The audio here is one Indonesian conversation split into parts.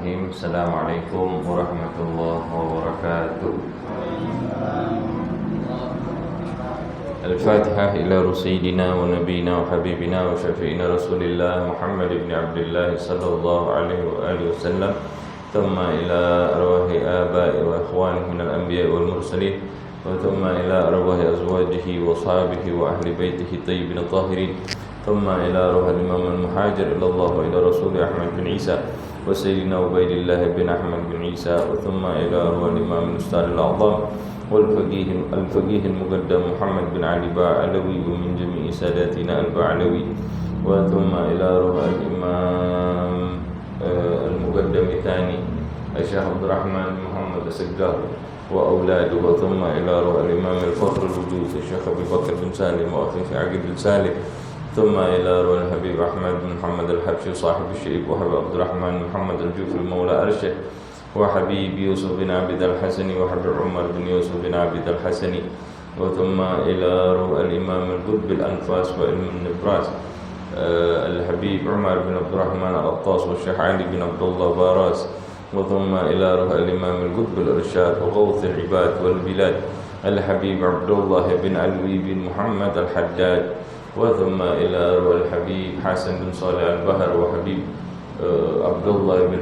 Bismillahirrahmanirrahim. Assalamualaikum warahmatullahi wabarakatuh. Al-Fatihah ila Sayyidina wa Nabiyina wa Habibina wa Syafi'ina Rasulillah Muhammad ibn Abdullah sallallahu alaihi wa alihi wasallam. Thumma ila arwahi aba'i wa ikhwanihi minal anbiya'i wal mursalin. Wa thumma ila arwahi azwajihi wa ashabihi wa ahli baitihi tayyibin tahirin. ثم إلى روح الإمام المهاجر إلى الله وإلى رسول أحمد بن عيسى وسيدنا عبيد الله بن أحمد بن عيسى ثم إلى روح الإمام الأستاذ الأعظم والفقيه المقدم محمد بن علي باعلوي ومن جميع ساداتنا الباعلوي وثم إلى روح الإمام المقدم الثاني الشيخ عبد الرحمن محمد السقاف وأولاده ثم إلى روح الإمام الفخر الوجود الشيخ أبي بكر بن سالم وأخيه عقيل بن سالم ثم إلى روح الحبيب أحمد بن محمد الحبشي صاحب الشيب وحبيب عبد الرحمن محمد الجوفي المولى أرشه وحبيب يوسف بن عبد الحسني وحبيب عمر بن يوسف بن عبد الحسني وثم إلى روح الإمام القطب الأنفاس وعلم النبراس الحبيب عمر بن عبد الرحمن العطاس والشيخ علي بن عبد الله باراس وثم إلى روح الإمام القطب الإرشاد وغوث العباد والبلاد الحبيب عبد الله بن علوي بن محمد الحداد وثم إلى روح الحبيب حسن بن صالح البهر وحبيب عبد الله بن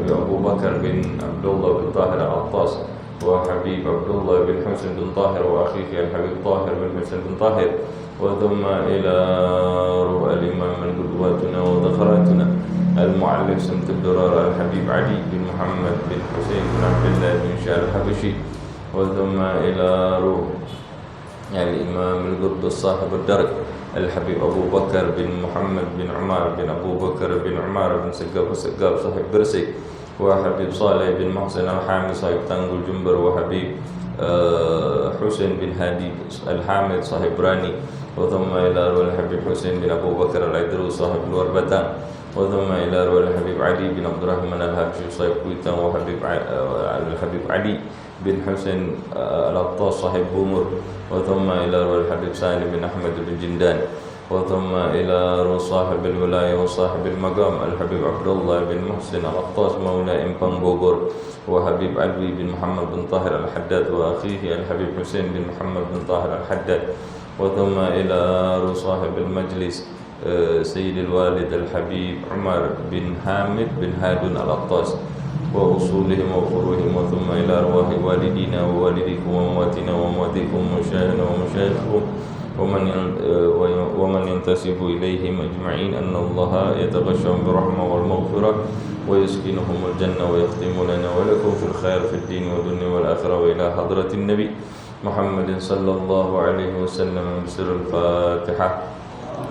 أبو بكر بن عبد الله بن طاهر العطاس وحبيب عبد الله بن حسن بن طاهر وأخيه الحبيب طاهر بن حسن بن طاهر وثم إلى روح الإمام من قدواتنا وذخراتنا المعلم سمت الدرار الحبيب علي بن محمد بن حسين بن عبد الله بن شاه الحبشي وثم إلى روح الإمام القطب الصاحب الدرج الحبيب أبو بكر بن محمد بن عمار بن أبو بكر بن عمار بن سقاف صاحب برسي وحبيب صالح بن محسن الحامي صاحب تنقل جنبر وحبيب حسين بن هادي الحامد صاحب راني وثم إلى روح الحبيب حسين بن أبو بكر العدروس صاحب الوربتان وثم إلى روح الحبيب علي بن عبد الرحمن الحبشي صاحب كويتان وحبيب الحبيب علي بن حسين العطاس صاحب بومر وثم إلى روح الحبيب سالم بن أحمد بن جندان وثم إلى روح صاحب الولاية وصاحب المقام الحبيب عبد الله بن محسن العطاس مولى إمبان بوغور وحبيب علوي بن محمد بن طاهر الحداد وأخيه الحبيب حسين بن محمد بن طاهر الحداد وثم إلى روح صاحب المجلس سيد الوالد الحبيب عمر بن حامد بن هادون العطاس وأصولهم وفروعهم وثم إلى أرواح والدينا ووالديكم وأمواتنا وأمواتكم ومشايخنا ومشايخكم ومن ينتسب إليهم أجمعين أن الله يتغشهم برحمة والمغفرة ويسكنهم الجنة ويختم لنا ولكم في الخير في الدين والدنيا والآخرة وإلى حضرة النبي محمد صلى الله عليه وسلم بسر الفاتحة.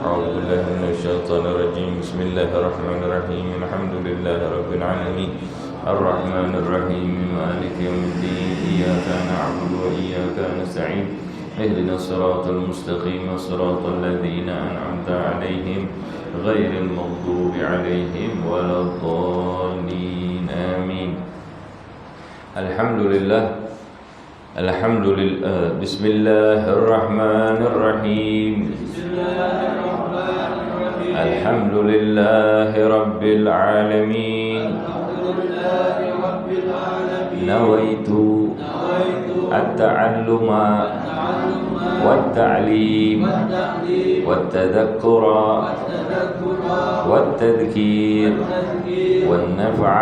أعوذ بالله من الشيطان الرجيم. بسم الله الرحمن الرحيم. الحمد لله رب العالمين الرحمن الرحيم مالك يوم الدين إياك نعبد وإياك نستعين اهدنا الصراط المستقيم صراط الذين أنعمت عليهم غير المغضوب عليهم ولا الضالين آمين. الحمد لله بسم الله الرحمن الرحيم. الحمد لله رب العالمين. نويت التعلم والتعليم والتذكر والتذكير والنفع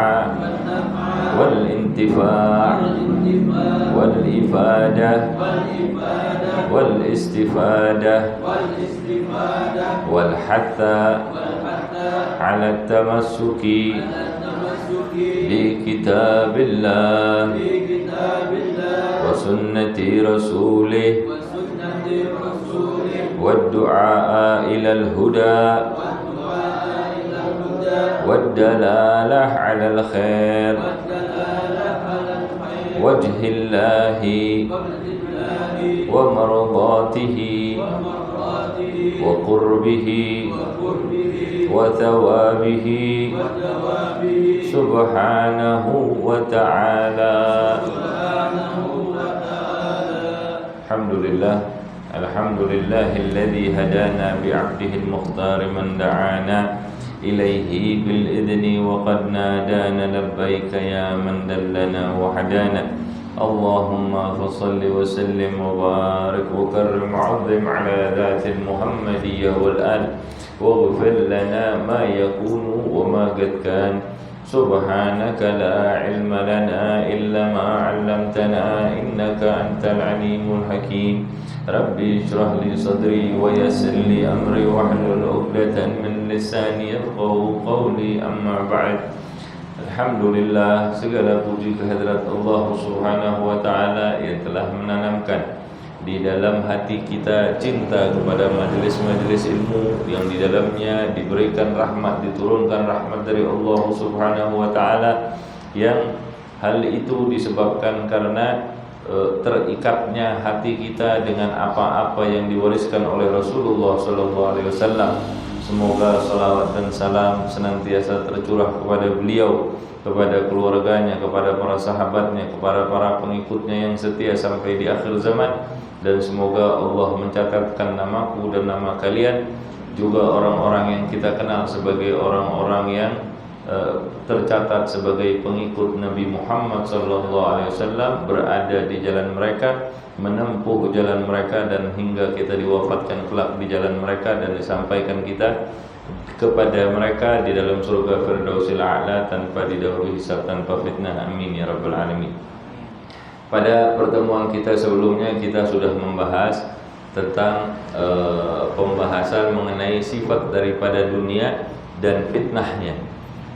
والانتفاع والإفادة والاستفادة والحث على التمسك بكتاب الله وسنة رسوله والدعاء إلى الهدى والدلالة على الخير وجه الله ومرضاته وقربه وثوابه سبحانه وتعالى. الحمد لله الذي هدانا بعبده المختار من دعانا إليه بالإذن وقد نادانا لبيك يا من دلنا وهدانا اللهم فصل وسلم وبارك وكرم وعظم على ذات المحمدية والآل واغفر لنا ما يكون وما قد كان سبحانك لا علم لنا إلا ما علمتنا إنك أنت العليم الحكيم ربي اشرح لي صدري ويسر لي أمري واحلل عقدة من لساني يفقهوا قولي أما بعد. Alhamdulillah, segala puji kehadirat Allah Subhanahu wa taala yang telah menanamkan di dalam hati kita cinta kepada majelis-majelis ilmu yang di dalamnya diberikan rahmat, diturunkan rahmat dari Allah Subhanahu wa taala, yang hal itu disebabkan karena terikatnya hati kita dengan apa-apa yang diwariskan oleh Rasulullah sallallahu alaihi wasallam. Semoga salawat dan salam senantiasa tercurah kepada beliau, kepada keluarganya, kepada para sahabatnya, kepada para pengikutnya yang setia sampai di akhir zaman. Dan semoga Allah mencatatkan namaku dan nama kalian, juga orang-orang yang kita kenal sebagai orang-orang yang tercatat sebagai pengikut Nabi Muhammad SAW, berada di jalan mereka, menempuh jalan mereka, dan hingga kita diwafatkan kelak di jalan mereka dan disampaikan kita kepada mereka di dalam surga Firdausil A'la tanpa didahului hisab, tanpa fitnah. Amin ya rabbal alamin. Pada pertemuan kita sebelumnya kita sudah membahas tentang pembahasan mengenai sifat daripada dunia dan fitnahnya.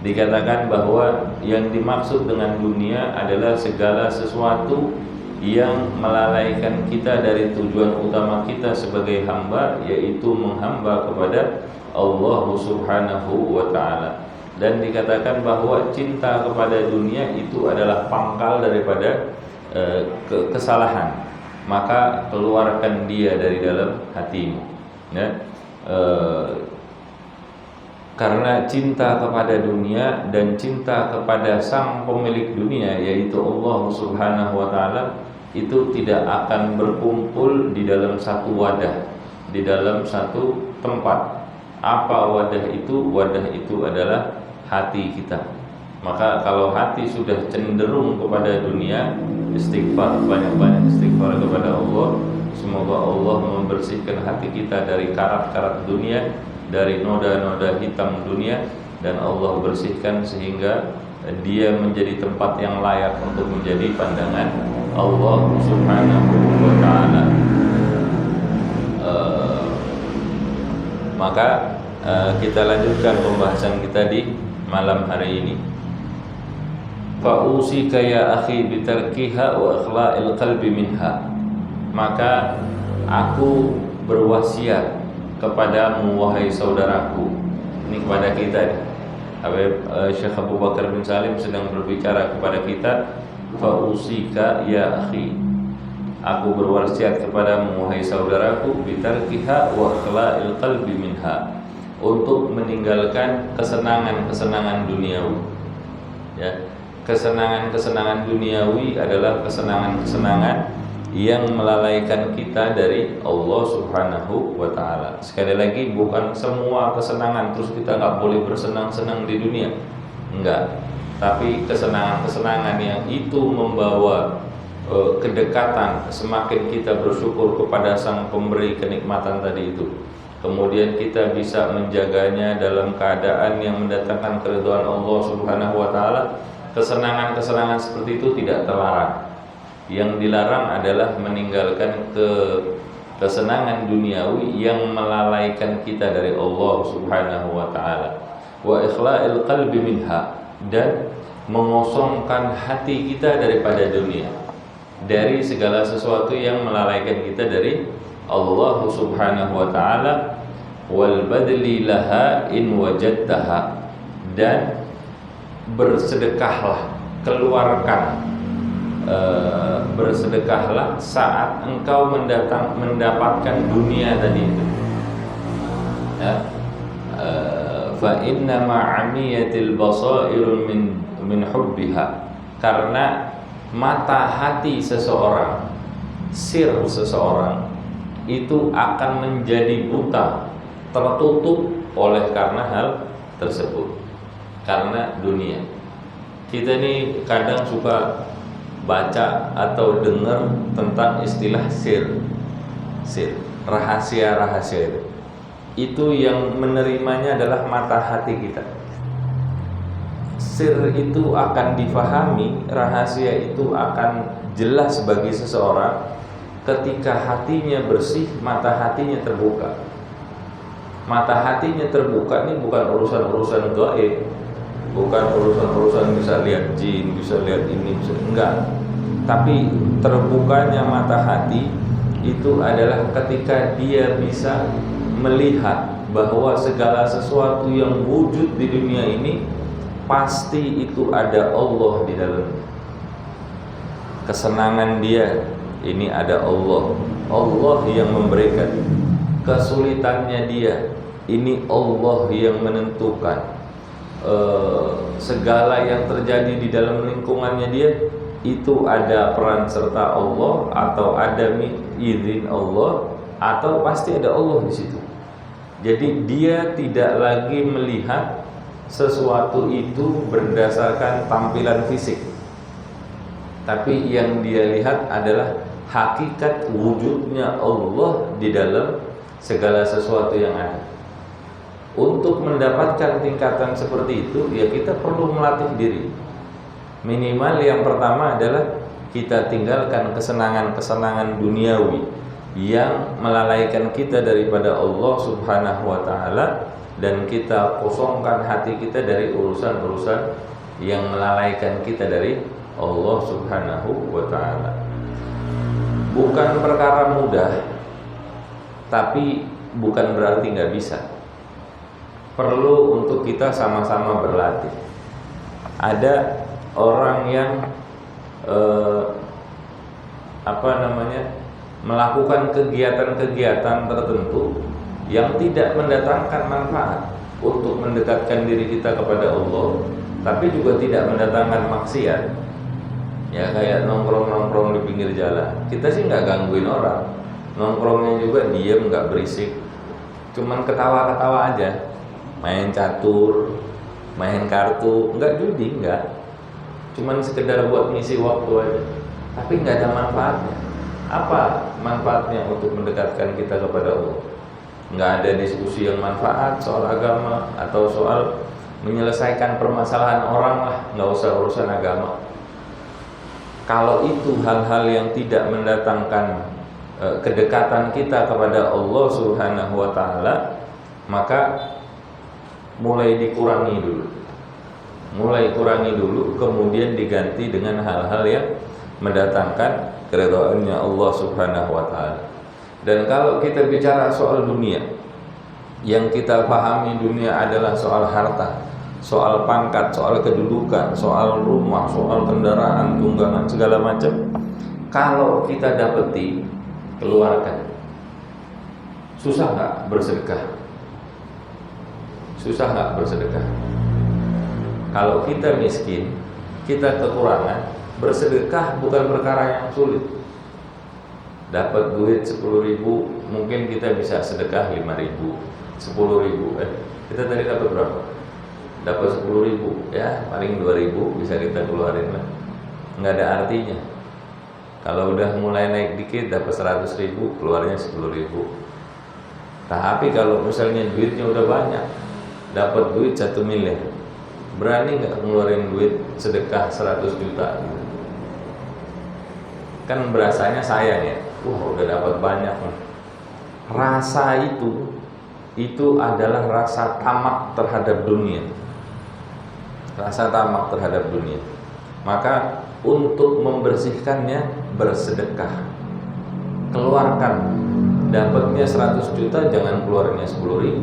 Dikatakan bahwa yang dimaksud dengan dunia adalah segala sesuatu yang melalaikan kita dari tujuan utama kita sebagai hamba, yaitu menghamba kepada Allah Subhanahu wa ta'ala. Dan dikatakan bahwa cinta kepada dunia itu adalah pangkal daripada kesalahan, maka keluarkan dia dari dalam hatimu, ya. Karena cinta kepada dunia dan cinta kepada sang pemilik dunia, yaitu Allah Subhanahu wa ta'ala, itu tidak akan berkumpul di dalam satu wadah, di dalam satu tempat. Apa wadah itu? Wadah itu adalah hati kita. Maka kalau hati sudah cenderung kepada dunia, istighfar, banyak-banyak istighfar kepada Allah. Semoga Allah membersihkan hati kita dari karat-karat dunia, dari noda-noda hitam dunia, dan Allah bersihkan sehingga dia menjadi tempat yang layak untuk menjadi pandangan Allah Subhanahu wa ta'ala. Maka kita lanjutkan pembahasan kita di malam hari ini. Fa'usika ya akhi bitarkiha wa ikhla'il qalbi minha. Maka aku berwasiat kepadamu wahai saudaraku. Ini kepada kita. Habib Syekh Abu Bakar bin Salim sedang berbicara kepada kita. Fa'usika ya akhi, aku berwasiat kepadamu wahai saudaraku, bitarkiha wa ikhla'il qalbi minha, untuk meninggalkan kesenangan-kesenangan duniawi. Ya, kesenangan-kesenangan duniawi adalah kesenangan-kesenangan yang melalaikan kita dari Allah Subhanahu wa ta'ala. Sekali lagi, bukan semua kesenangan terus kita nggak boleh bersenang-senang di dunia, enggak. Tapi kesenangan-kesenangan yang itu membawa kedekatan, semakin kita bersyukur kepada sang pemberi kenikmatan tadi itu, kemudian kita bisa menjaganya dalam keadaan yang mendatangkan keridhaan Allah Subhanahu wa ta'ala. Kesenangan-kesenangan seperti itu tidak terlarang. Yang dilarang adalah meninggalkan kesenangan duniawi yang melalaikan kita dari Allah Subhanahu wa ta'ala. Wa ikhla'il qalbi minha, dan mengosongkan hati kita daripada dunia, dari segala sesuatu yang melalaikan kita dari Allah Subhanahu wa ta'ala. Wal badli laha in wajadtaha, dan bersedekahlah, keluarkan, bersedekahlah saat engkau mendapatkan dunia tadi itu. Ya. Fa inna ma'amiyatil basairun min hubbiha, karena mata hati seseorang, sir seseorang itu akan menjadi buta, tertutup oleh karena hal tersebut karena dunia. Kita ini kadang suka baca atau dengar tentang istilah sir, rahasia-rahasia itu. Itu yang menerimanya adalah mata hati kita. Sir itu akan difahami, rahasia itu akan jelas bagi seseorang ketika hatinya bersih, mata hatinya terbuka. Mata hatinya terbuka ini bukan urusan-urusan gaib, bukan urusan-urusan bisa lihat jin, bisa lihat ini, bisa enggak. Tapi terbukanya mata hati itu adalah ketika dia bisa melihat bahwa segala sesuatu yang wujud di dunia ini pasti itu ada Allah di dalamnya. Kesenangan dia ini ada Allah, Allah yang memberikan. Kesulitannya dia ini Allah yang menentukan. Segala yang terjadi di dalam lingkungannya dia itu ada peran serta Allah, atau ada izin Allah, atau pasti ada Allah di situ. Jadi dia tidak lagi melihat sesuatu itu berdasarkan tampilan fisik, tapi yang dia lihat adalah hakikat wujudnya Allah di dalam segala sesuatu yang ada. Untuk mendapatkan tingkatan seperti itu, ya kita perlu melatih diri. Minimal yang pertama adalah kita tinggalkan kesenangan-kesenangan duniawi yang melalaikan kita daripada Allah Subhanahu wa taala, dan kita kosongkan hati kita dari urusan-urusan yang melalaikan kita dari Allah Subhanahu wa taala. Bukan perkara mudah, tapi bukan berarti nggak bisa. Perlu untuk kita sama-sama berlatih. Ada orang yang melakukan kegiatan-kegiatan tertentu yang tidak mendatangkan manfaat untuk mendekatkan diri kita kepada Allah, tapi juga tidak mendatangkan maksiat. Ya kayak nongkrong-nongkrong di pinggir jalan. Kita sih nggak gangguin orang, nongkrongnya juga diam, nggak berisik, cuman ketawa-ketawa aja. Main catur, main kartu, nggak judi, nggak, cuman sekedar buat ngisi waktu aja, tapi nggak ada manfaatnya. Apa manfaatnya untuk mendekatkan kita kepada Allah? Nggak ada diskusi yang manfaat soal agama atau soal menyelesaikan permasalahan orang lah, nggak usah urusan agama. Kalau itu hal-hal yang tidak mendatangkan kedekatan kita kepada Allah Subhanahu wa taala, maka mulai dikurangi dulu, kemudian diganti dengan hal-hal yang mendatangkan keridhaannya Allah Subhanahu wa taala. Dan kalau kita bicara soal dunia, yang kita pahami dunia adalah soal harta, soal pangkat, soal kedudukan, soal rumah, soal kendaraan, tunggangan, segala macam. Kalau kita dapati, keluarkan. Susah nggak bersedekah? Susah nggak bersedekah? Kalau kita miskin, kita kekurangan, bersedekah bukan perkara yang sulit. Dapat duit 10.000, mungkin kita bisa sedekah 5.000, 10.000. Kita tadi dapat berapa? Dapat 10.000, ya paling 2.000 bisa kita keluarin lah. Nggak ada artinya. Kalau udah mulai naik dikit, dapat 100.000, keluarnya 10.000. Tapi kalau misalnya duitnya udah banyak, dapat duit 1 miliar, berani nggak ngeluarin duit sedekah 100 juta gitu? Kan berasanya sayang ya, udah dapat banyak nih. Rasa itu adalah rasa tamak terhadap dunia. Rasa tamak terhadap dunia. Maka untuk membersihkannya, bersedekah. Keluarkan. Dapatnya 100 juta, jangan keluarnya 10.000.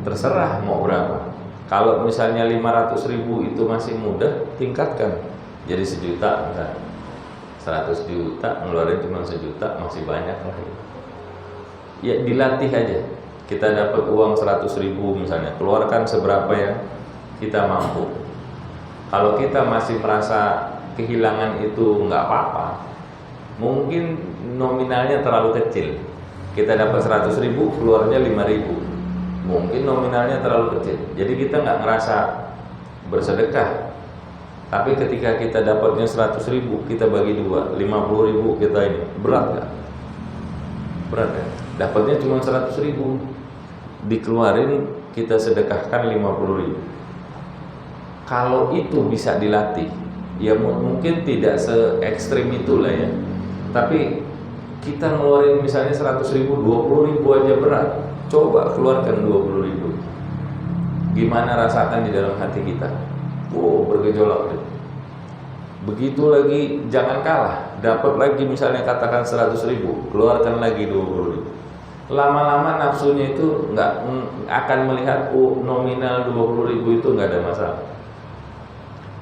Terserah mau berapa. Kalau misalnya 500.000 itu masih mudah, tingkatkan jadi 1 juta misalnya. 100 juta ngeluarin cuma 1 juta, masih banyak lah. Ya dilatih aja. Kita dapat uang 100.000 misalnya, keluarkan seberapa yang kita mampu. Kalau kita masih merasa kehilangan itu nggak apa-apa, mungkin nominalnya terlalu kecil. Kita dapat 100.000, keluarnya 5.000. Mungkin nominalnya terlalu kecil, jadi kita nggak ngerasa bersedekah. Tapi ketika kita dapatnya 100.000, kita bagi dua, 50.000 kita ini, berat nggak? Berat ya? Dapatnya cuma 100.000, dikeluarin kita sedekahkan 50.000. Kalau itu bisa dilatih, ya mungkin tidak se ekstrim itulah ya. Tapi kita ngeluarin misalnya 100.000, 20.000 aja berat. Coba keluarkan 20.000. Gimana rasakan di dalam hati kita? Bergejolak. Begitu lagi, jangan kalah. Dapat lagi misalnya katakan 100.000, keluarkan lagi 20.000. Lama-lama nafsunya itu nggak akan melihat nominal 20.000 itu nggak ada masalah.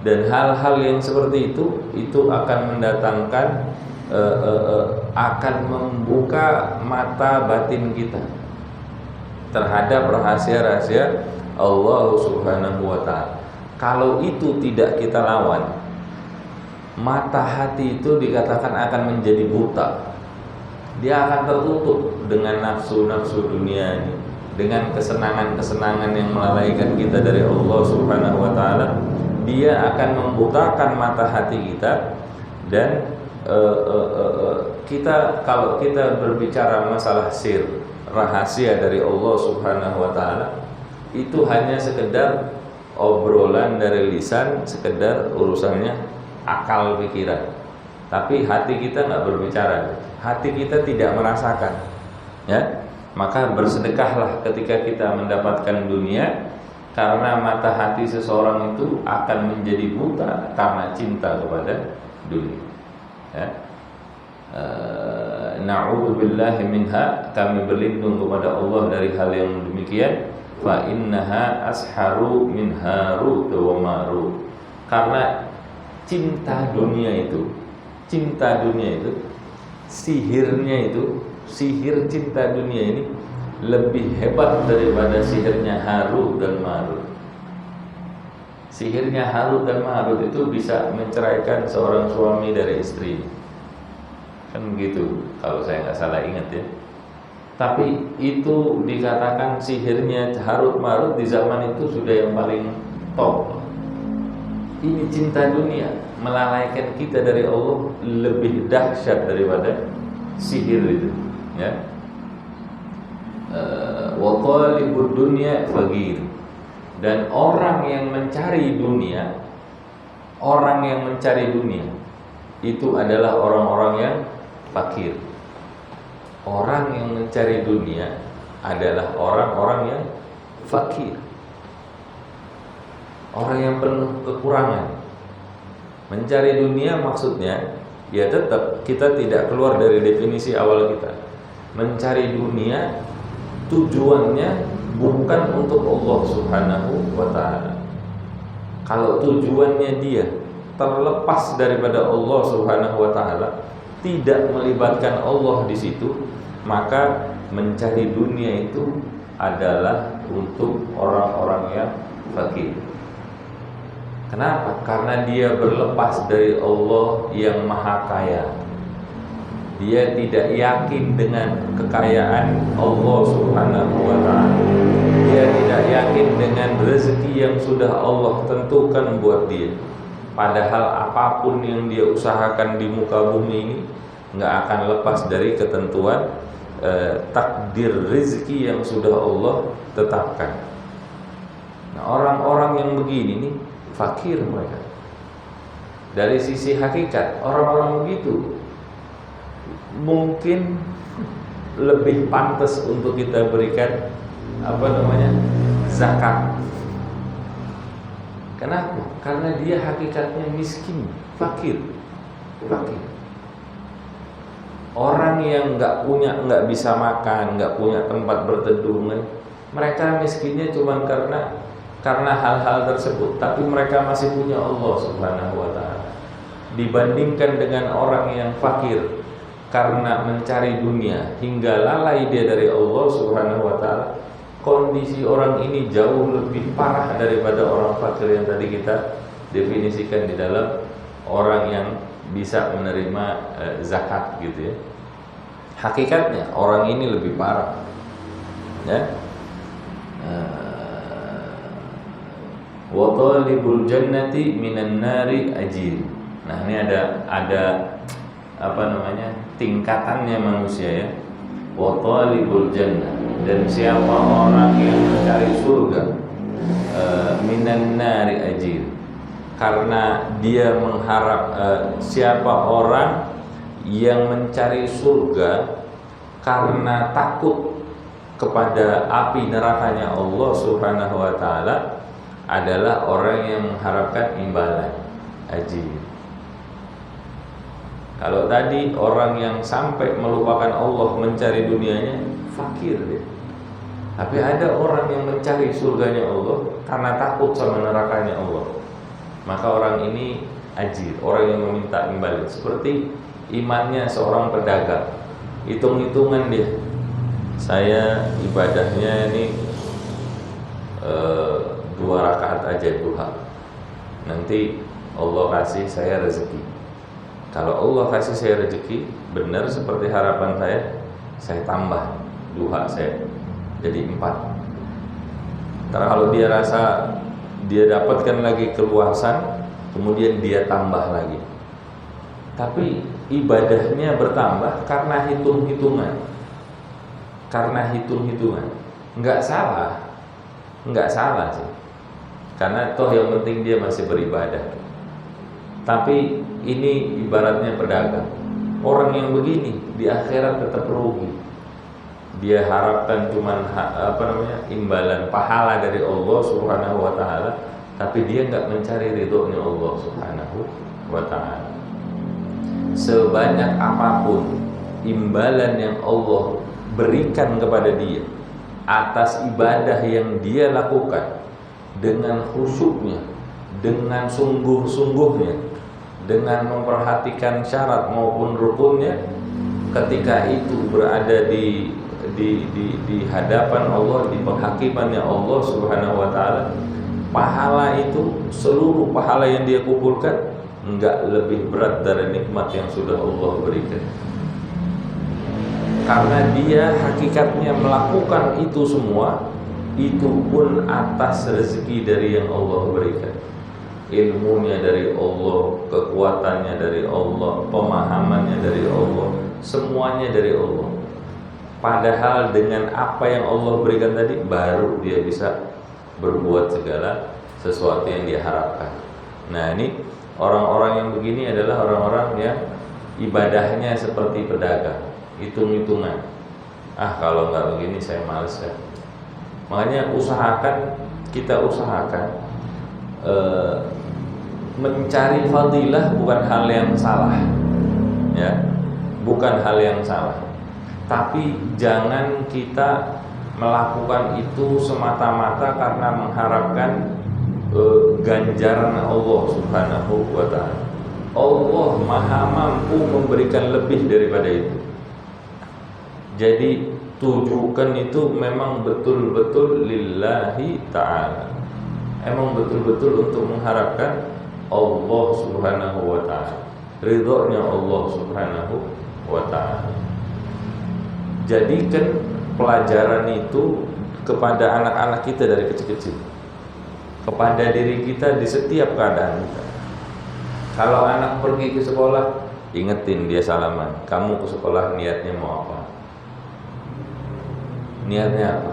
Dan hal-hal yang seperti itu akan mendatangkan akan membuka mata batin kita terhadap rahasia-rahasia Allah Subhanahu wa ta'ala. Kalau itu tidak kita lawan, mata hati itu dikatakan akan menjadi buta. Dia akan tertutup dengan nafsu-nafsu dunia ini, dengan kesenangan-kesenangan yang melalaikan kita dari Allah Subhanahu wa ta'ala. Dia akan membutakan mata hati kita. Dan kita, kalau kita berbicara masalah sir, rahasia dari Allah Subhanahu wa ta'ala, itu hanya sekedar obrolan dari lisan, sekedar urusannya akal pikiran. Tapi hati kita nggak berbicara, hati kita tidak merasakan, ya. Maka bersedekahlah ketika kita mendapatkan dunia, karena mata hati seseorang itu akan menjadi buta karena cinta kepada dunia, ya. Na'udzubillahi minha, kami berlindung kepada Allah dari hal yang demikian. Fa innaha asharu min harut wa marut. Karena cinta dunia itu, sihirnya itu, sihir cinta dunia ini lebih hebat daripada sihirnya Harut dan Marut. Sihirnya Harut dan Marut itu bisa menceraikan seorang suami dari istri, kan begitu kalau saya nggak salah ingat ya. Tapi itu dikatakan sihirnya Harut Marut di zaman itu sudah yang paling top. Ini cinta dunia melalaikan kita dari Allah lebih dahsyat daripada sihir itu, ya. Wa talibud dunya faqir. Dan orang yang mencari dunia, itu adalah orang-orang yang fakir. Orang yang mencari dunia adalah orang-orang yang fakir, orang yang penuh kekurangan. Mencari dunia maksudnya, ya tetap kita tidak keluar dari definisi awal kita. Mencari dunia tujuannya bukan untuk Allah Subhanahu wa ta'ala. Kalau tujuannya dia terlepas daripada Allah Subhanahu wa ta'ala, tidak melibatkan Allah di situ, maka mencari dunia itu adalah untuk orang-orang yang fakir. Kenapa? Karena dia berlepas dari Allah yang maha kaya. Dia tidak yakin dengan kekayaan Allah Subhanahu wa ta'ala. Dia tidak yakin dengan rezeki yang sudah Allah tentukan buat dia. Padahal apapun yang dia usahakan di muka bumi ini nggak akan lepas dari ketentuan takdir rezeki yang sudah Allah tetapkan. Nah, orang-orang yang begini nih fakir mereka. Dari sisi hakikat, orang-orang begitu mungkin lebih pantas untuk kita berikan zakat. Kenapa? Karena dia hakikatnya miskin, fakir. Orang yang nggak bisa makan, nggak punya tempat berteduh, mereka miskinnya cuma karena hal-hal tersebut. Tapi mereka masih punya Allah Subhanahu wa ta'ala. Dibandingkan dengan orang yang fakir karena mencari dunia hingga lalai dia dari Allah Subhanahu wa ta'ala, kondisi orang ini jauh lebih parah daripada orang fakir yang tadi kita definisikan di dalam orang yang bisa menerima zakat gitu ya. Hakikatnya orang ini lebih parah, ya. wa talibul jannati minan nari ajir. Nah, ini ada apa namanya, tingkatannya manusia ya. Wa talibul jannah, dan siapa orang yang mencari surga, minan nari ajir, karena dia mengharap, siapa orang yang mencari surga karena takut kepada api nerakanya Allah Subhanahu wa taala, adalah orang yang mengharapkan imbalan ajir. Kalau tadi orang yang sampai melupakan Allah mencari dunianya, fakir dia. Tapi ada orang yang mencari surganya Allah karena takut sama nerakanya Allah, maka orang ini ajir, orang yang meminta imbalan. Seperti imannya seorang pedagang, hitung-hitungan dia, saya ibadahnya ini 2 rakaat aja duha, nanti Allah kasih saya rezeki. Kalau Allah kasih saya rezeki benar seperti harapan saya tambah duha saya jadi 4. Karena kalau dia rasa dia dapatkan lagi keluasan, kemudian dia tambah lagi. Tapi ibadahnya bertambah karena hitung-hitungan. Enggak salah sih. Karena toh yang penting dia masih beribadah. Tapi ini ibaratnya pedagang. Orang yang begini di akhirat tetap rugi. Dia harapkan cuman imbalan pahala dari Allah Subhanahu wa taala, tapi dia enggak mencari ridhonya Allah Subhanahu wa taala. Sebanyak apapun imbalan yang Allah berikan kepada dia atas ibadah yang dia lakukan dengan khusyuknya, dengan sungguh-sungguhnya, dengan memperhatikan syarat maupun rukunnya, ketika itu berada di hadapan Allah, di penghakimannya Allah Subhanahu wa taala, pahala itu, seluruh pahala yang dia kumpulkan enggak lebih berat dari nikmat yang sudah Allah berikan. Karena dia hakikatnya melakukan itu semua, itu pun atas rezeki dari yang Allah berikan. Ilmunya dari Allah, kekuatannya dari Allah, pemahamannya dari Allah, semuanya dari Allah. Padahal dengan apa yang Allah berikan tadi, baru dia bisa berbuat segala sesuatu yang dia harapkan. Nah, ini orang-orang yang begini adalah orang-orang yang ibadahnya seperti pedagang, hitung-hitungan. Kalau nggak begini saya males kan. Makanya kita usahakan mencari fadilah bukan hal yang salah, ya, bukan hal yang salah. Tapi jangan kita melakukan itu semata-mata karena mengharapkan ganjaran Allah Subhanahu wa ta'ala. Allah maha mampu memberikan lebih daripada itu. Jadi tujukan itu memang betul-betul lillahi ta'ala, emang betul-betul untuk mengharapkan Allah Subhanahu wa ta'ala, ridhonya Allah Subhanahu wa ta'ala. Jadikan pelajaran itu kepada anak-anak kita dari kecil-kecil, kepada diri kita di setiap keadaan kita. Kalau anak pergi ke sekolah, ingetin dia salaman. Kamu ke sekolah niatnya mau apa? Niatnya apa?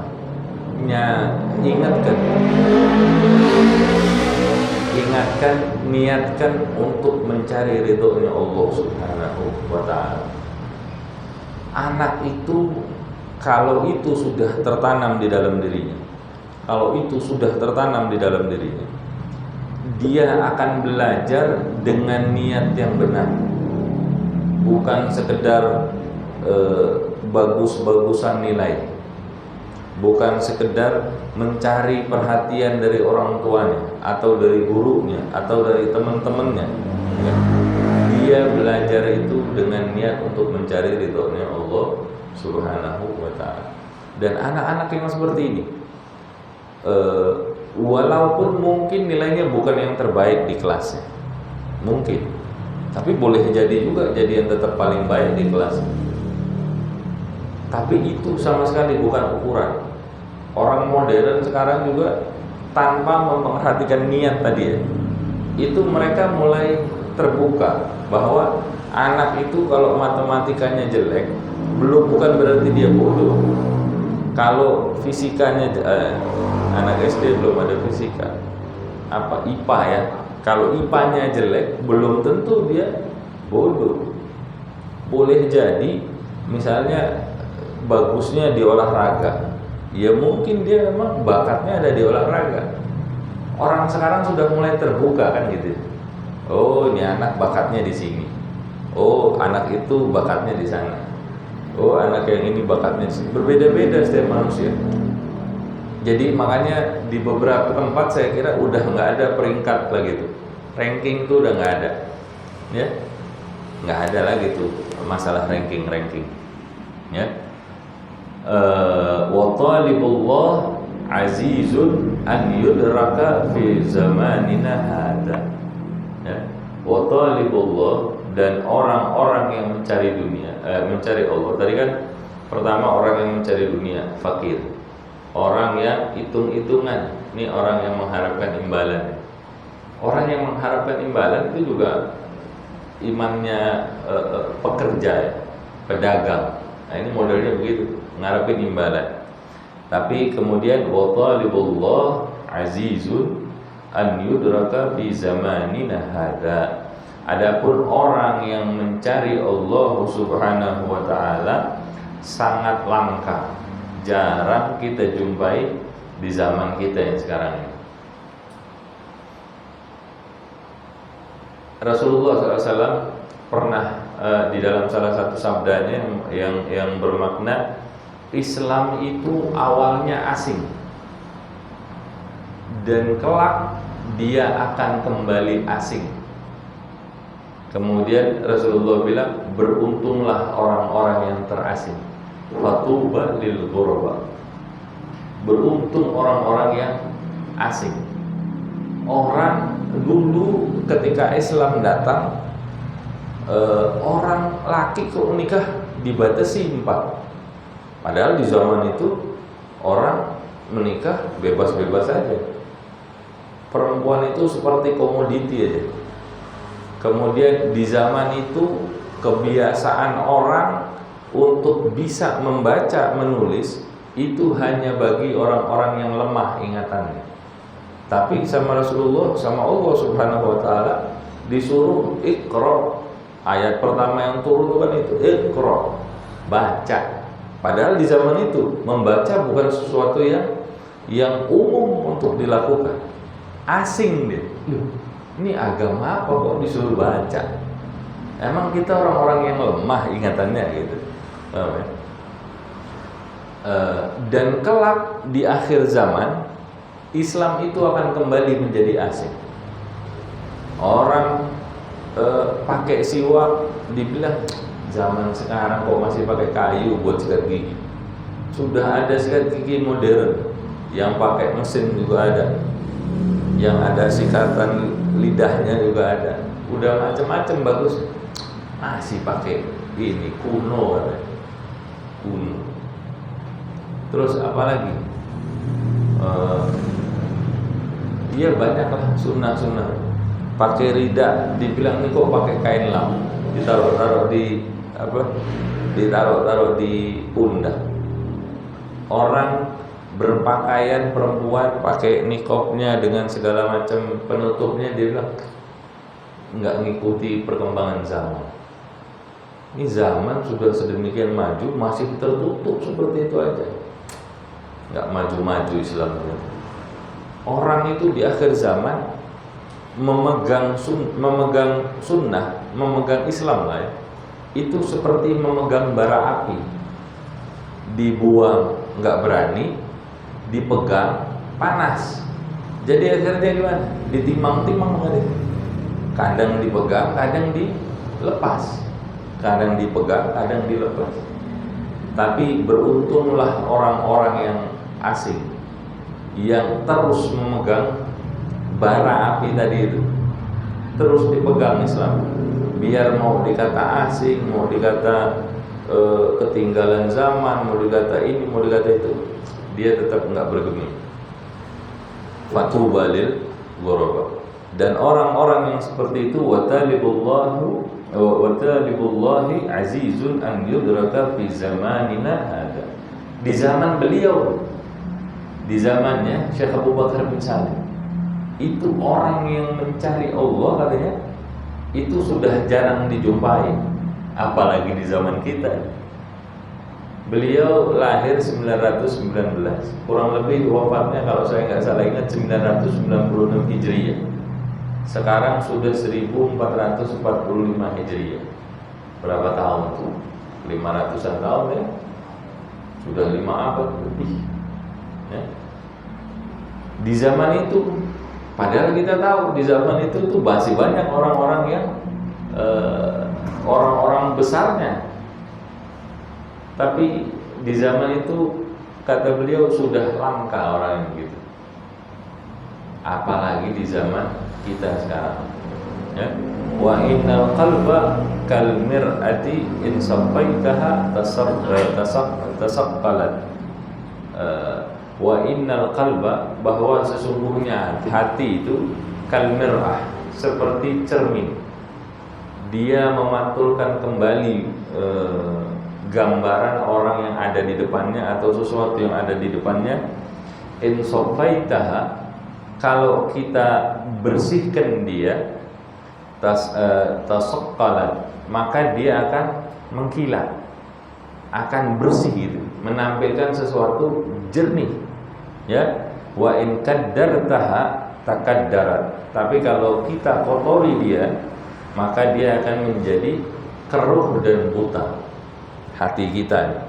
Niatkan untuk mencari ridhonya Allah Subhanahu wa ta'ala. Anak itu kalau itu sudah tertanam di dalam dirinya, dia akan belajar dengan niat yang benar, bukan sekedar bagus-bagusan nilai, bukan sekedar mencari perhatian dari orang tuanya atau dari gurunya atau dari teman-temannya. Dia belajar itu dengan niat untuk mencari ridhonya Allah Subhanahu wa ta'ala. Dan anak-anak yang seperti ini, walaupun mungkin nilainya bukan yang terbaik di kelasnya, mungkin, tapi boleh jadi juga jadi yang tetap paling baik di kelas. Tapi itu sama sekali bukan ukuran. Orang modern sekarang juga tanpa memperhatikan niat tadi ya, itu mereka mulai terbuka bahwa anak itu kalau matematikanya jelek bukan berarti dia bodoh. Kalau fisikanya anak SD belum ada fisika, apa IPA ya, kalau IPA-nya jelek belum tentu dia bodoh. Boleh jadi misalnya bagusnya di olahraga, ya mungkin dia memang bakatnya ada di olahraga. Orang sekarang sudah mulai terbuka kan gitu. Oh, ini anak bakatnya di sini. Oh, anak itu bakatnya di sana. Oh, anak yang ini bakatnya di sini. Berbeda-beda setiap manusia. Jadi makanya di beberapa tempat saya kira udah nggak ada peringkat lagi tuh. Ranking tuh udah nggak ada. Ya. Nggak ada lagi tuh masalah ranking. Ya. Wa talibullah azizun an yudraka fi zamanina hada. Ya. Wa talibullah, dan orang-orang yang mencari dunia, mencari Allah. Tadi kan pertama orang yang mencari dunia, fakir. Orang yang hitung-hitungan, ini orang yang mengharapkan imbalan. Orang yang mengharapkan imbalan itu juga imannya pekerja ya, pedagang. Nah, ini modelnya begitu, ngarepin imbalan. Tapi kemudian wa talibullah azizun an yudraka fi zamanina hada. Adapun orang yang mencari Allah Subhanahu wa taala sangat langka, jarang kita jumpai di zaman kita yang sekarang ini. Rasulullah SAW pernah di dalam salah satu sabdanya yang bermakna Islam itu awalnya asing dan kelak dia akan kembali asing. Kemudian Rasulullah bilang, beruntunglah orang-orang yang terasing. Fatuba lil ghuraba. Beruntung orang-orang yang asing. Orang dulu ketika Islam datang, orang laki kalau nikah dibatasi 4. Padahal di zaman itu orang menikah bebas-bebas saja. Perempuan itu seperti komoditi aja. Kemudian di zaman itu kebiasaan orang untuk bisa membaca menulis itu hanya bagi orang-orang yang lemah ingatannya. Tapi sama Rasulullah, sama Allah Subhanahu wa taala disuruh Iqra. Ayat pertama yang turun itu kan itu Iqra, baca. Padahal di zaman itu membaca bukan sesuatu yang umum untuk dilakukan. Asing dia. Ini agama apa kok disuruh baca? Emang kita orang-orang yang lemah ingatannya gitu. Dan kelak di akhir zaman Islam itu akan kembali menjadi asing. Orang pakai siwak dibilang zaman sekarang kok masih pakai kayu buat sikat gigi. Sudah ada sikat gigi modern yang pakai mesin juga ada, yang ada sikatan lidahnya juga ada, udah macam-macam bagus. Masih pakai ini kuno katanya. Kuno. Terus apa lagi? Iya banyaklah sunnah-sunnah. Pakai rida, dibilang ini kok pakai kain lam, ditaruh-taruh di apa? Ditaruh-taruh di pundak. Orang berpakaian perempuan pakai niqabnya dengan segala macam penutupnya, dia bilang nggak ngikuti perkembangan zaman. Ini zaman sudah sedemikian maju masih tertutup seperti itu aja, nggak maju-maju Islamnya. Orang itu di akhir zaman memegang sunnah, memegang Islam lah ya, itu seperti memegang bara api, dibuang nggak berani, dipegang panas. Jadi akhirnya gimana? Ditimang-timang aja. Kadang dipegang, kadang dilepas. Kadang dipegang, kadang dilepas. Tapi beruntunglah orang-orang yang asing yang terus memegang bara api tadi itu. Terus dipegang Islam. Biar mau dikata asing, mau dikata ketinggalan zaman, mau dikata ini, mau dikata itu, dia tetap enggak bergeming. Fatuba lil ghuraba. Dan orang-orang yang seperti itu watalibullahi azizun an yudraka fi zamanina hada. Di zaman beliau, di zamannya Syekh Abu Bakar bin Salim, itu orang yang mencari Allah katanya itu sudah jarang dijumpai, apalagi di zaman kita. Beliau lahir 919, kurang lebih wafatnya kalau saya nggak salah ingat 996 Hijriah. Sekarang sudah 1445 Hijriah. Berapa tahun tuh? 500-an tahun ya. Sudah 5 abad lebih. Ya. Di zaman itu, padahal kita tahu di zaman itu tuh masih banyak orang-orang yang orang-orang besarnya. Tapi di zaman itu kata beliau sudah langka orang yang gitu. Apalagi di zaman kita sekarang. Ya. Wa innal qalba kal mir'ati in safaitaha tasaqqalat. Wa innal qalba, bahwa sesungguhnya hati itu kal mir'ah, seperti cermin. Dia memantulkan kembali gambaran orang yang ada di depannya atau sesuatu yang ada di depannya. In safaitaha, kalau kita bersihkan dia, tasaqqalat, maka dia akan mengkilat, akan bersih gitu, menampilkan sesuatu jernih. Ya, wa in kaddartaha takaddarat. Tapi kalau kita kotori dia, maka dia akan menjadi keruh dan buta. Hati kita,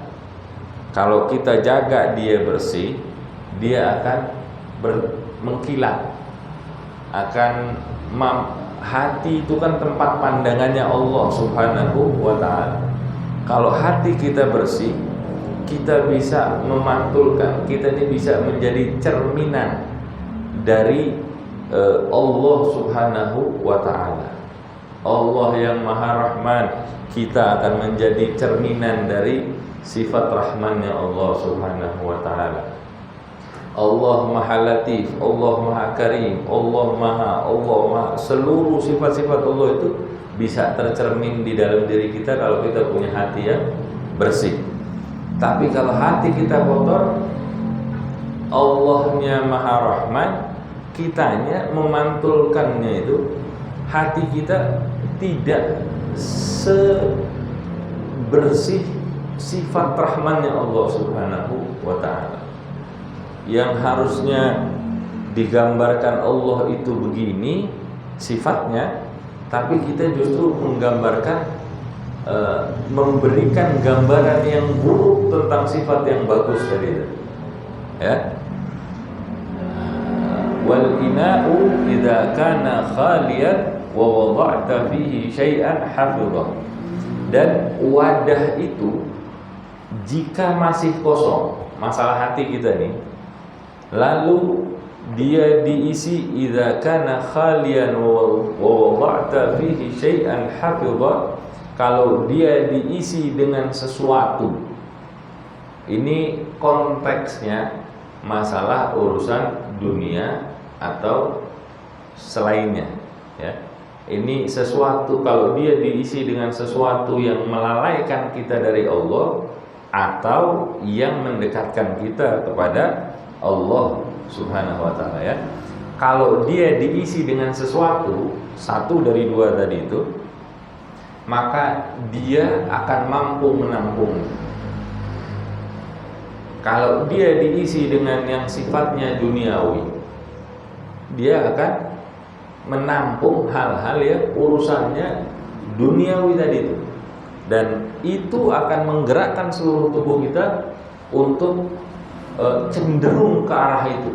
kalau kita jaga dia bersih, dia akan mengkilat, akan hati itu kan tempat pandangannya Allah Subhanahu wa ta'ala. Kalau hati kita bersih, kita bisa memantulkan, kita ini bisa menjadi cerminan dari Allah Subhanahu wa ta'ala. Allah yang Maha Rahman, kita akan menjadi cerminan dari sifat rahmannya Allah Subhanahu wa ta'ala. Allah Maha Latif, Allah Maha Karim, Allah Maha, seluruh sifat-sifat Allah itu bisa tercermin di dalam diri kita kalau kita punya hati yang bersih. Tapi kalau hati kita kotor, Allahnya Maha Rahman, kitanya memantulkannya itu, hati kita tidak sebersih sifat rahmannya Allah Subhanahu wa ta'ala. Yang harusnya digambarkan Allah itu begini sifatnya, tapi kita justru menggambarkan, memberikan gambaran yang buruk tentang sifat yang bagus tadi itu. Ya. Wal ina'u idza kana khaliyan wa wada'ta fihi syai'an hafidhah. Dan wadah itu jika masih kosong, masalah hati kita nih, lalu dia diisi idza kana khaliyan wa wada'ta fihi syai'an hafidhah, kalau dia diisi dengan sesuatu. Ini konteksnya masalah urusan dunia atau selainnya, ya. Ini sesuatu, kalau dia diisi dengan sesuatu yang melalaikan kita dari Allah atau yang mendekatkan kita kepada Allah Subhanahu wa ta'ala, ya. Kalau dia diisi dengan sesuatu, satu dari dua tadi itu, maka dia akan mampu menampung. Kalau dia diisi dengan yang sifatnya duniawi, dia akan menampung hal-hal yang urusannya duniawi tadi itu, dan itu akan menggerakkan seluruh tubuh kita untuk cenderung ke arah itu.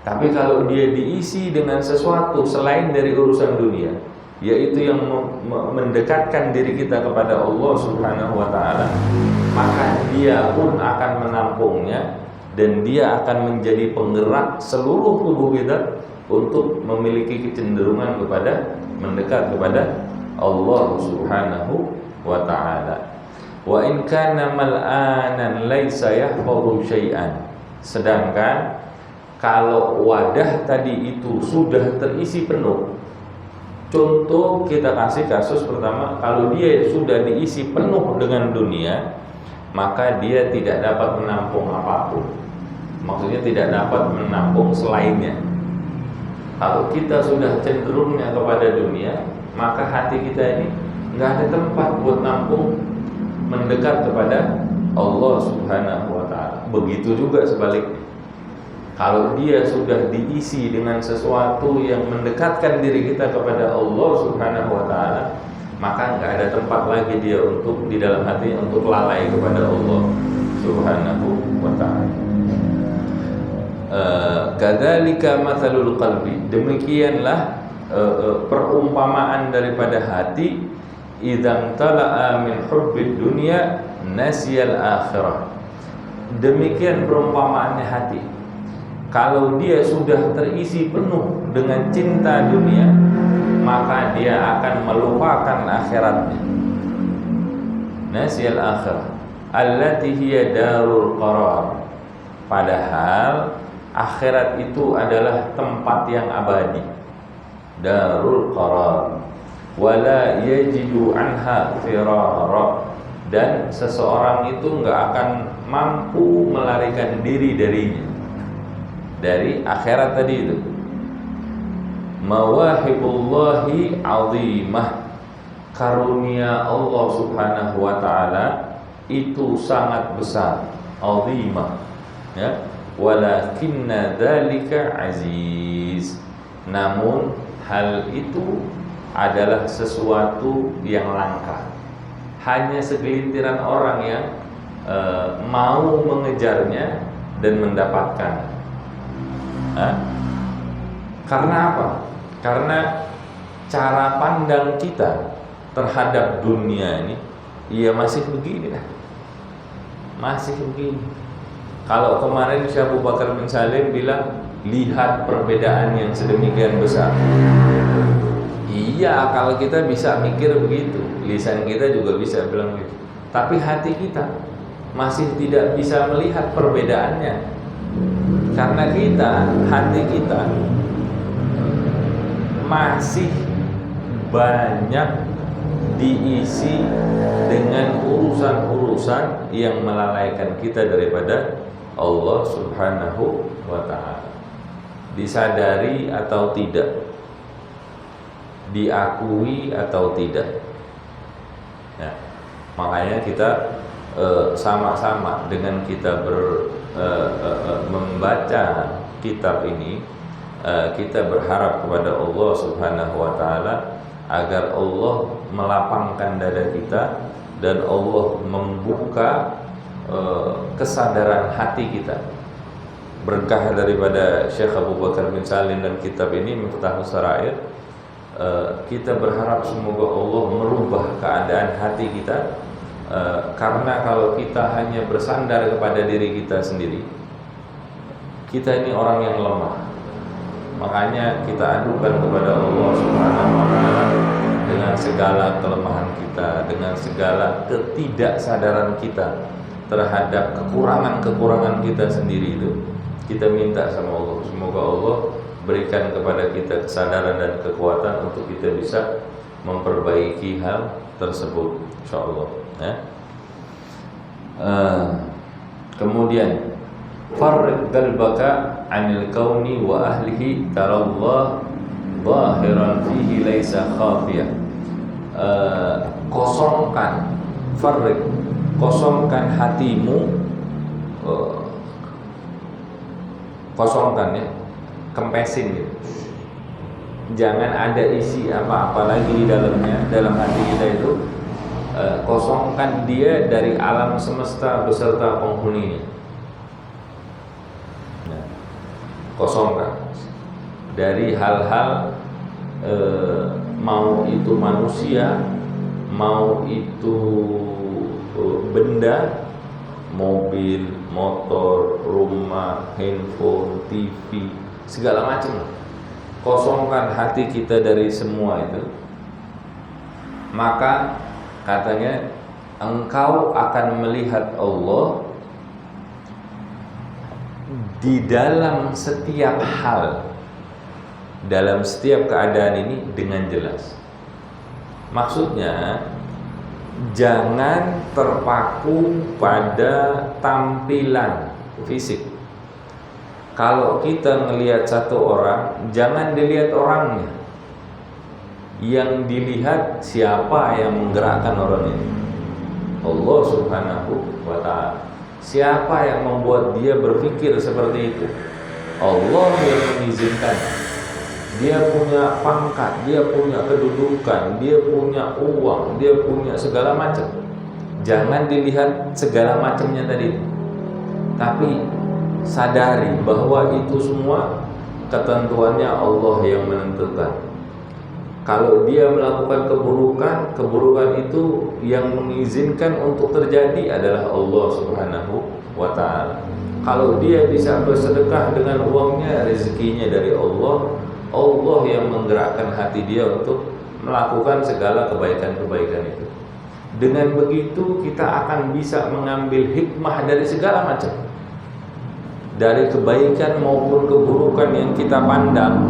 Tapi kalau dia diisi dengan sesuatu selain dari urusan dunia, yaitu yang mendekatkan diri kita kepada Allah Subhanahu wa ta'ala, maka dia pun akan menampungnya, dan dia akan menjadi penggerak seluruh tubuh kita untuk memiliki kecenderungan kepada mendekat kepada Allah Subhanahu wa ta'ala. Wa in kana mal'anan laisa yahfazu syai'an. Sedangkan kalau wadah tadi itu sudah terisi penuh, contoh kita kasih kasus pertama, kalau dia sudah diisi penuh dengan dunia, maka dia tidak dapat menampung apapun. Maksudnya tidak dapat menampung selainnya. Kalau kita sudah cenderungnya kepada dunia, maka hati kita ini nggak ada tempat buat nampung mendekat kepada Allah Subhanahu wa Ta'ala. Begitu juga sebaliknya. Kalau dia sudah diisi dengan sesuatu yang mendekatkan diri kita kepada Allah Subhanahu wa Ta'ala, maka nggak ada tempat lagi dia untuk di dalam hati untuk lalai kepada Allah Subhanahu wa Ta'ala. Kadzalika matsalul qalbi. Demikianlah perumpamaan daripada hati, idzam tala'a min hubbid dunya nasiyal akhirah. Demikian perumpamaannya hati. Kalau dia sudah terisi penuh dengan cinta dunia, maka dia akan melupakan akhiratnya. Nasiyal akhirah allati hiya darul qarar. Padahal akhirat itu adalah tempat yang abadi, darul qarar. Wala yajidu anha firara. Dan seseorang itu enggak akan mampu melarikan diri darinya, dari akhirat tadi itu. Mawahibullahi azimah. Karunia Allah Subhanahu wa Ta'ala itu sangat besar, azimah, ya. Walakinna dzalika aziz. Namun hal itu adalah sesuatu yang langka. Hanya segelintiran orang yang mau mengejarnya dan mendapatkan. Karena apa? Karena cara pandang kita terhadap dunia ini, iya masih begini dah. Masih begini. Kalau kemarin Syekh Abu Bakar bin Salim bilang, lihat perbedaan yang sedemikian besar. Iya, akal kita bisa mikir begitu, lisan kita juga bisa bilang begitu. Tapi hati kita masih tidak bisa melihat perbedaannya. Karena hati kita masih banyak diisi dengan urusan-urusan yang melalaikan kita daripada Allah Subhanahu wa Ta'ala. Disadari atau tidak, diakui atau tidak, ya. Makanya kita sama-sama dengan kita membaca kitab ini, kita berharap kepada Allah Subhanahu wa Ta'ala agar Allah melapangkan dada kita dan Allah membuka kesadaran hati kita. Berkah daripada Syekh Abu Bakar bin Salim dan kitab ini Miftahus Sarair, kita berharap semoga Allah merubah keadaan hati kita. Karena kalau kita hanya bersandar kepada diri kita sendiri, kita ini orang yang lemah. Makanya kita adukan kepada Allah Subhanahu wa Ta'ala dengan segala kelemahan kita, dengan segala ketidaksadaran kita terhadap kekurangan-kekurangan kita sendiri itu. Kita minta sama Allah, semoga Allah berikan kepada kita kesadaran dan kekuatan untuk kita bisa memperbaiki hal tersebut, insyaallah, ya. Kemudian farriq qalbaka 'anil kauni wa ahlihi tarallah zahiran fihi laisa khafiyah. Kosongkan, farriq, kosongkan hatimu, kosongkan, ya, kempesin gitu. Jangan ada isi apa-apa lagi di dalamnya, dalam hati kita itu. Kosongkan dia dari alam semesta beserta penghuninya. Nah, kosongkan dari hal-hal mau itu manusia, mau itu benda, mobil, motor, rumah, handphone, TV, segala macam. Kosongkan hati kita dari semua itu. Maka katanya engkau akan melihat Allah di dalam setiap hal, dalam setiap keadaan ini dengan jelas. Maksudnya, jangan terpaku pada tampilan fisik. Kalau kita melihat satu orang, jangan dilihat orangnya. Yang dilihat siapa yang menggerakkan orang ini. Allah Subhanahu wa ta'ala. Siapa yang membuat dia berpikir seperti itu? Allah yang mengizinkan. Dia punya pangkat, dia punya kedudukan, dia punya uang, dia punya segala macam. Jangan dilihat segala macamnya tadi, tapi sadari bahwa itu semua ketentuannya Allah yang menentukan. Kalau dia melakukan keburukan, keburukan itu yang mengizinkan untuk terjadi adalah Allah Subhanahu wa ta'ala. Kalau dia bisa bersedekah dengan uangnya, rezekinya dari Allah, Allah yang menggerakkan hati dia untuk melakukan segala kebaikan-kebaikan itu. Dengan begitu kita akan bisa mengambil hikmah dari segala macam, dari kebaikan maupun keburukan yang kita pandang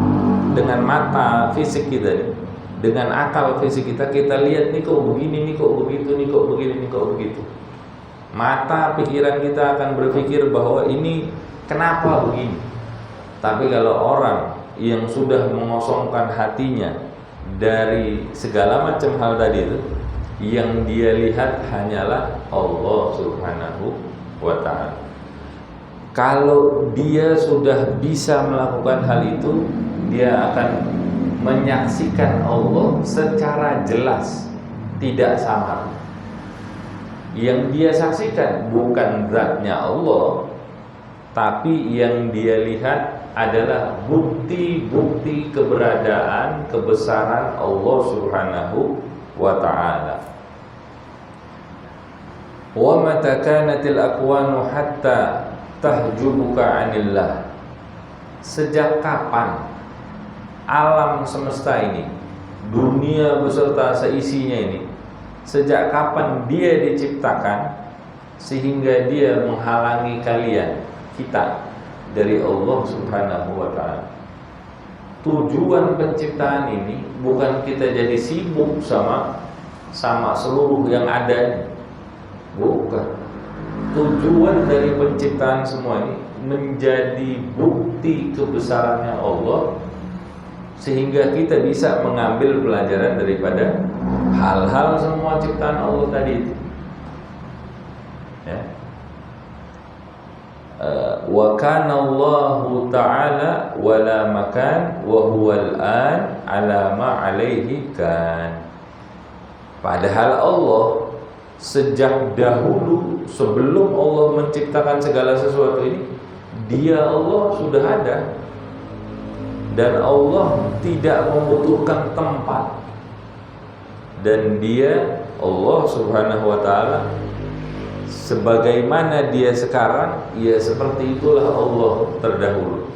dengan mata fisik kita, dengan akal fisik kita. Kita lihat nih kok begini, nih kok begitu, nih kok begini, nih kok begitu. Mata pikiran kita akan berpikir bahwa ini kenapa begini. Tapi kalau orang yang sudah mengosongkan hatinya dari segala macam hal tadi itu, yang dia lihat hanyalah Allah Subhanahu wa ta'ala. Kalau dia sudah bisa melakukan hal itu, dia akan menyaksikan Allah secara jelas, tidak samar. Yang dia saksikan bukan zatnya Allah, tapi yang dia lihat adalah bukti-bukti keberadaan, kebesaran Allah Subhanahu wa ta'ala. Wa mata kanatil akwanu hatta tahjubuka 'anillah. Sejak kapan alam semesta ini, dunia beserta seisinya ini, sejak kapan dia diciptakan sehingga dia menghalangi kalian, kita, dari Allah Subhanahu wa ta'ala? Tujuan penciptaan ini bukan kita jadi sibuk sama seluruh yang ada, bukan. Tujuan dari penciptaan semua ini menjadi bukti kebesarannya Allah, sehingga kita bisa mengambil pelajaran daripada hal-hal semua ciptaan Allah tadi itu. Ya. Wa kana Allahu ta'ala wala makan wa huwal an ala ma alaihi kan. Padahal Allah sejak dahulu, sebelum Allah menciptakan segala sesuatu ini, Dia Allah sudah ada. Dan Allah tidak membutuhkan tempat. Dan Dia, Allah Subhanahu wa ta'ala, sebagaimana Dia sekarang, ya seperti itulah Allah terdahulu.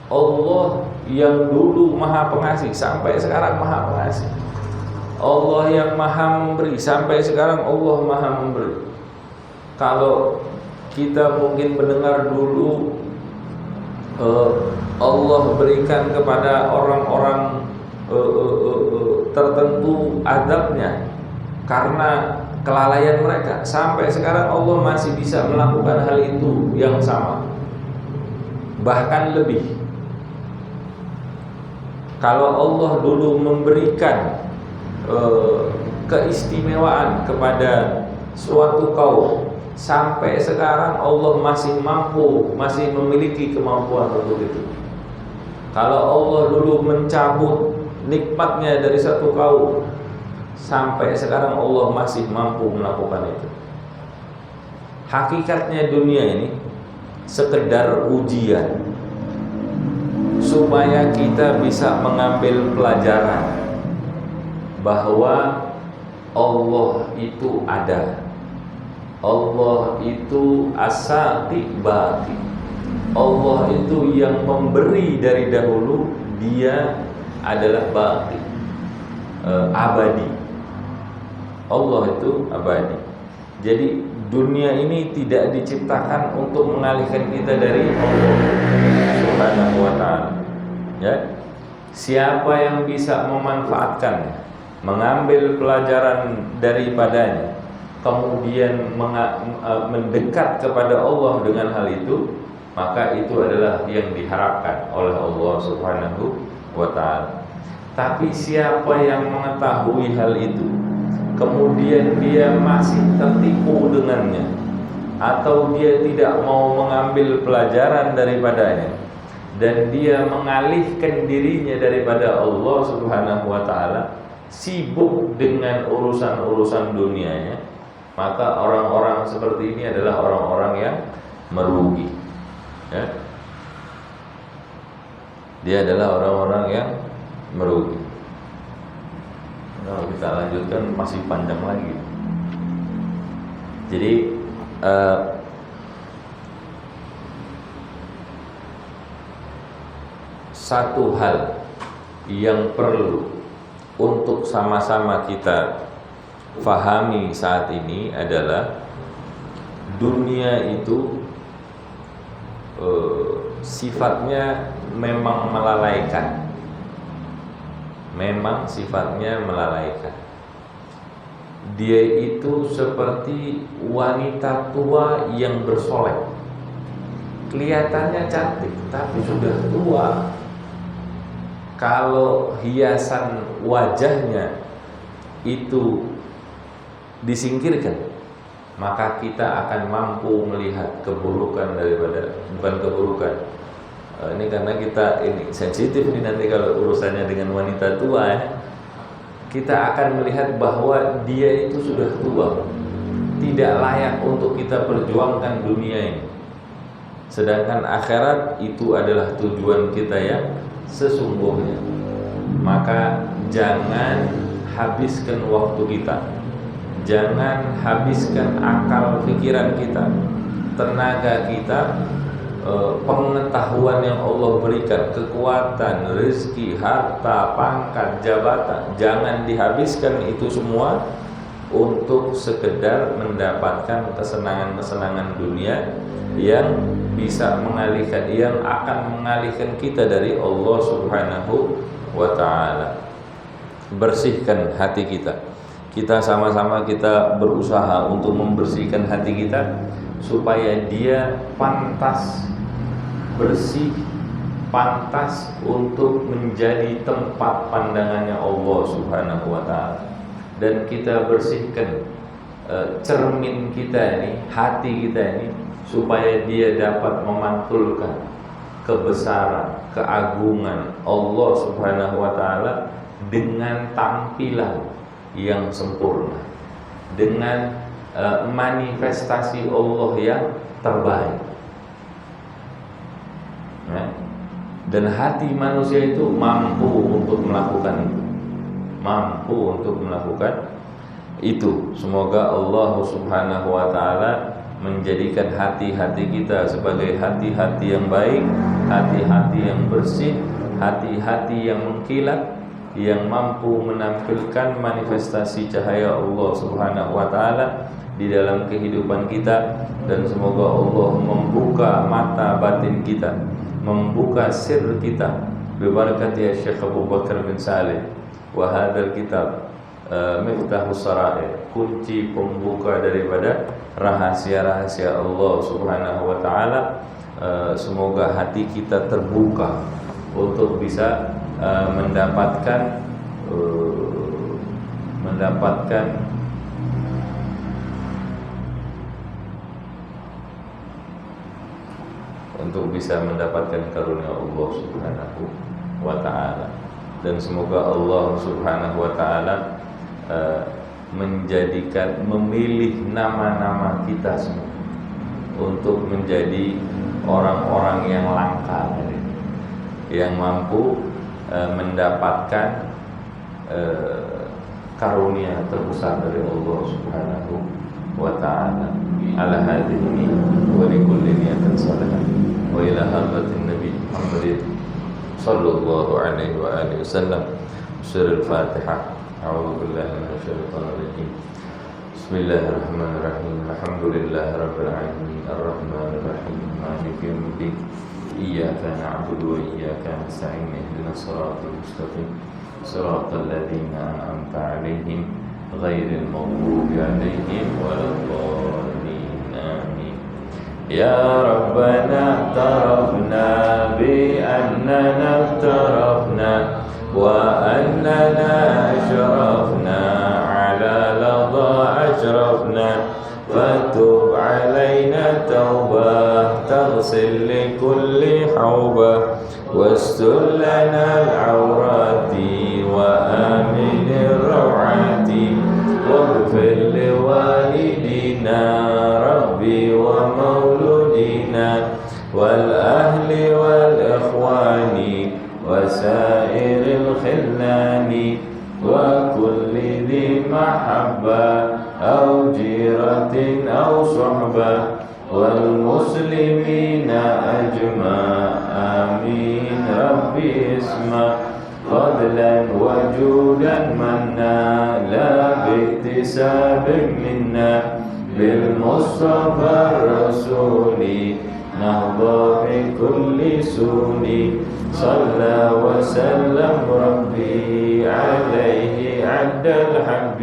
Allah yang dulu Maha Pengasih, sampai sekarang Maha Pengasih. Allah yang Maha Memberi, sampai sekarang Allah Maha Memberi. Kalau kita mungkin mendengar dulu Allah berikan kepada orang-orang tertentu adabnya karena kelalaian mereka, sampai sekarang Allah masih bisa melakukan hal itu yang sama, bahkan lebih. Kalau Allah dulu memberikan keistimewaan kepada suatu kaum, sampai sekarang Allah masih mampu, masih memiliki kemampuan untuk itu. Kalau Allah dulu mencabut nikmatnya dari satu kaum, sampai sekarang Allah masih mampu melakukan itu. Hakikatnya dunia ini sekedar ujian, supaya kita bisa mengambil pelajaran bahwa Allah itu ada. Allah itu asati baqi. Allah itu yang memberi dari dahulu, Dia adalah baqi, abadi. Allah itu abadi. Jadi dunia ini tidak diciptakan untuk mengalihkan kita dari Allah Subhanahu wa taala. Ya. Siapa yang bisa memanfaatkannya, mengambil pelajaran daripadanya, kemudian mendekat kepada Allah dengan hal itu, maka itu adalah yang diharapkan oleh Allah Subhanahu wa taala. Tapi siapa yang mengetahui hal itu, kemudian dia masih tertipu dengannya, atau dia tidak mau mengambil pelajaran daripadanya, dan dia mengalihkan dirinya daripada Allah Subhanahu wa taala, sibuk dengan urusan-urusan dunianya, maka orang-orang seperti ini adalah orang-orang yang merugi. Ya. Dia adalah orang-orang yang merugi. Kalau kita lanjutkan masih panjang lagi. Jadi satu hal yang perlu untuk sama-sama kita fahami saat ini adalah dunia itu sifatnya memang melalaikan. Memang sifatnya melalaikan. Dia itu seperti wanita tua yang bersolek. Kelihatannya cantik tapi sudah tua. Kalau hiasan wajahnya itu disingkirkan, maka kita akan mampu melihat keburukan daripada, bukan keburukan. Ini karena kita ini sensitif nih nanti kalau urusannya dengan wanita tua ya. Kita akan melihat bahwa dia itu sudah tua, tidak layak untuk kita perjuangkan dunia ini. Sedangkan akhirat itu adalah tujuan kita yang sesungguhnya. Maka jangan habiskan waktu kita, jangan habiskan akal pikiran kita, tenaga kita, pengetahuan yang Allah berikan, kekuatan, rezeki, harta, pangkat, jabatan, jangan dihabiskan itu semua untuk sekedar mendapatkan kesenangan-kesenangan dunia yang bisa mengalihkan, yang akan mengalihkan kita dari Allah Subhanahu wa ta'ala. Bersihkan hati kita. Kita sama-sama kita berusaha untuk membersihkan hati kita supaya dia pantas bersih, pantas untuk menjadi tempat pandangannya Allah Subhanahu wa ta'ala. Dan kita bersihkan cermin kita ini, hati kita ini, supaya dia dapat memantulkan kebesaran, keagungan Allah Subhanahu wa ta'ala dengan tampilan yang sempurna, dengan manifestasi Allah yang terbaik. Dan hati manusia itu mampu untuk melakukan itu, mampu untuk melakukan itu. Semoga Allah Subhanahu wa ta'ala menjadikan hati-hati kita sebagai hati-hati yang baik, hati-hati yang bersih, hati-hati yang mengkilat, yang mampu menampilkan manifestasi cahaya Allah Subhanahu wa ta'ala di dalam kehidupan kita. Dan semoga Allah membuka mata batin kita, membuka sir kita, bibarakati Syekh Abu Bakar bin Saleh wa hadzal kitab Miftahus Sarair, kunci pembuka daripada rahasia-rahasia Allah Subhanahu wa ta'ala. Semoga hati kita terbuka untuk bisa mendapatkan karunia Allah Subhanahu wa ta'ala. Dan semoga Allah Subhanahu wa ta'ala memilih nama-nama kita semua untuk menjadi orang-orang yang langka, yang mampu mendapatkan karunia terbesar dari Allah Subhanahu wa ta'ala. Ala hadhihi wa likulli niyatin salihah wa ila hadratin Nabi Muhammad sallallahu alaihi wa alihi wasallam. Surah Al-Fatihah. A'udzu billahi minasyaitonir rajim. Bismillahirrahmanirrahim. Alhamdulillahirabbil alamin. Arrahmanir rahim. Maliki yaumiddin. Iyyaka na'budu wa iyyaka nasta'in. Ihdinas siratal mustaqim. Siratal ladzina an'amta 'alaihim ghairil maghdubi 'alaihim waladdallin. Amin. Ya Rabbana tarafna bi annana tarafna wa annana ashrafna ala ladha ashrafna fatub alaina tawbah taghsil li kulli hawbah wastur lana al-awrati wa amin ar-rawati waghfir li walidina rabbi wa mauludina wal ahli wal ikhwani وسائر الخلان وكل ذي محبة أو جيرة أو صحبة والمسلمين أجمع آمين ربي اسمع فضلا وجودا منا لا باكتساب منا بالمصطفى الرسول نهضى بكل سون صلى وسلم ربي عليه عد الحب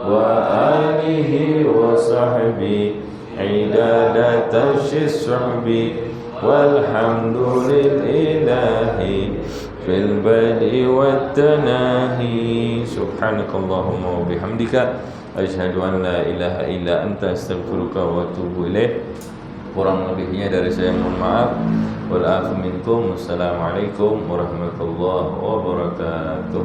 وآله وصحبه عدادة الصحب والحمد لله في البدء والتناهي سبحانك اللهم وبحمدك أشهد أن لا إله إلا أنت أستغفرك وأتوب إليك. Kurang lebihnya dari saya mohon maaf. Wal afu minkum. Wassalamualaikum warahmatullahi wabarakatuh.